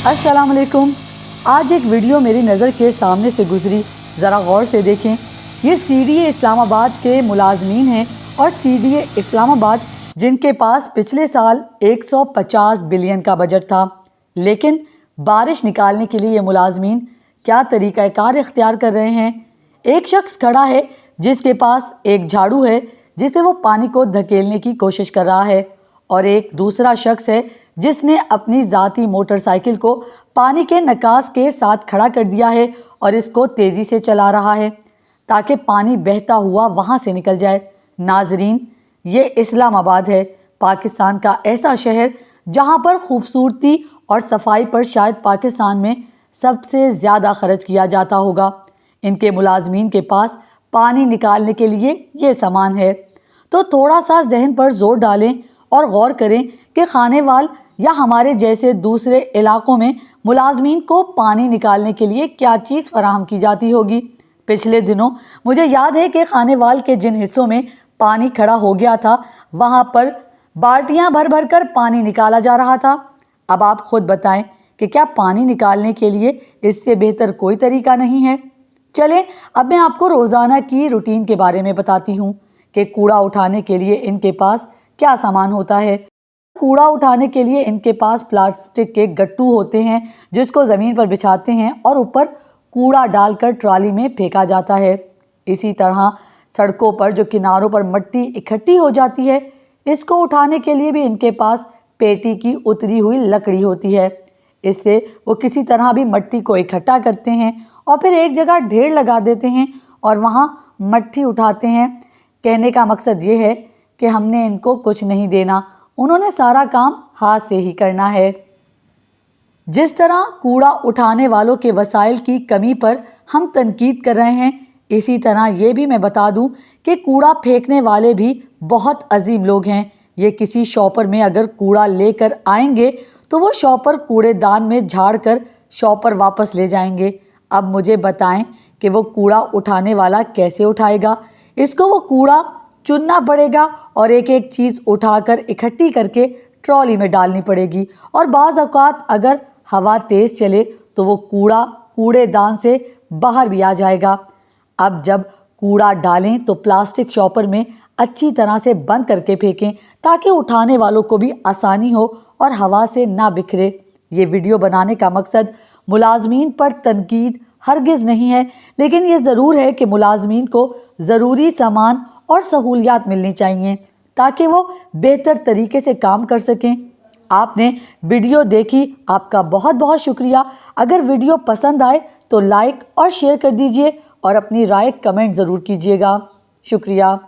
अस्सलाम वालेकुम। आज एक वीडियो मेरी नज़र के सामने से गुजरी, ज़रा गौर से देखें। ये सीडीए इस्लामाबाद के मुलाजमीन हैं और सीडीए इस्लामाबाद जिनके पास पिछले साल 150 बिलियन का बजट था, लेकिन बारिश निकालने के लिए ये मुलाजमीन क्या तरीक़ाकार इख्तियार कर रहे हैं। एक शख्स खड़ा है जिसके पास एक झाड़ू है जिसे वो पानी को धकेलने की कोशिश कर रहा है, और एक दूसरा शख्स है जिसने अपनी ज़ाती मोटरसाइकिल को पानी के नकास के साथ खड़ा कर दिया है और इसको तेज़ी से चला रहा है ताकि पानी बहता हुआ वहाँ से निकल जाए। नाजरीन, ये इस्लामाबाद है, पाकिस्तान का ऐसा शहर जहाँ पर खूबसूरती और सफाई पर शायद पाकिस्तान में सबसे ज़्यादा खर्च किया जाता होगा। इनके मुलाजमीन के पास पानी निकालने के लिए ये सामान है, तो थोड़ा सा जहन पर जोर डालें और गौर करें कि खानेवाल या हमारे जैसे दूसरे इलाकों में मुलाजमीन को पानी निकालने के लिए क्या चीज़ फराहम की जाती होगी। पिछले दिनों मुझे याद है कि खानेवाल के जिन हिस्सों में पानी खड़ा हो गया था वहाँ पर बाल्टियाँ भर भर कर पानी निकाला जा रहा था। अब आप खुद बताएं कि क्या पानी निकालने के लिए इससे बेहतर कोई तरीका नहीं है। चलें, अब मैं आपको रोज़ाना की रूटीन के बारे में बताती हूँ कि कूड़ा उठाने के लिए इनके पास क्या सामान होता है। कूड़ा उठाने के लिए इनके पास प्लास्टिक के गट्टू होते हैं जिसको ज़मीन पर बिछाते हैं और ऊपर कूड़ा डालकर ट्राली में फेंका जाता है। इसी तरह सड़कों पर जो किनारों पर मिट्टी इकट्ठी हो जाती है, इसको उठाने के लिए भी इनके पास पेटी की उतरी हुई लकड़ी होती है। इससे वो किसी तरह भी मिट्टी को इकट्ठा करते हैं और फिर एक जगह ढेर लगा देते हैं और वहाँ मिट्टी उठाते हैं। कहने का मकसद ये है कि हमने इनको कुछ नहीं देना, उन्होंने सारा काम हाथ से ही करना है। जिस तरह कूड़ा उठाने वालों के वसाइल की कमी पर हम तनकीद कर रहे हैं, इसी तरह ये भी मैं बता दूं कि कूड़ा फेंकने वाले भी बहुत अजीम लोग हैं। ये किसी शॉपर में अगर कूड़ा लेकर आएंगे तो वो शॉपर कूड़ेदान में झाड़ कर शॉपर वापस ले जाएंगे। अब मुझे बताएं कि वो कूड़ा उठाने वाला कैसे उठाएगा। इसको वो कूड़ा चुनना पड़ेगा और एक एक चीज़ उठाकर इकट्ठी करके ट्रॉली में डालनी पड़ेगी, और बाज़ औक़ात अगर हवा तेज़ चले तो वो कूड़ा कूड़ेदान से बाहर भी आ जाएगा। अब जब कूड़ा डालें तो प्लास्टिक शॉपर में अच्छी तरह से बंद करके फेंकें ताकि उठाने वालों को भी आसानी हो और हवा से ना बिखरे। ये वीडियो बनाने का मकसद मुलाजमीन पर तनकीद हरगिज़ नहीं है, लेकिन ये ज़रूर है कि मुलाजमीन को ज़रूरी सामान और सहूलियात मिलनी चाहिए ताकि वो बेहतर तरीके से काम कर सकें। आपने वीडियो देखी, आपका बहुत बहुत शुक्रिया। अगर वीडियो पसंद आए तो लाइक और शेयर कर दीजिए और अपनी राय कमेंट ज़रूर कीजिएगा। शुक्रिया।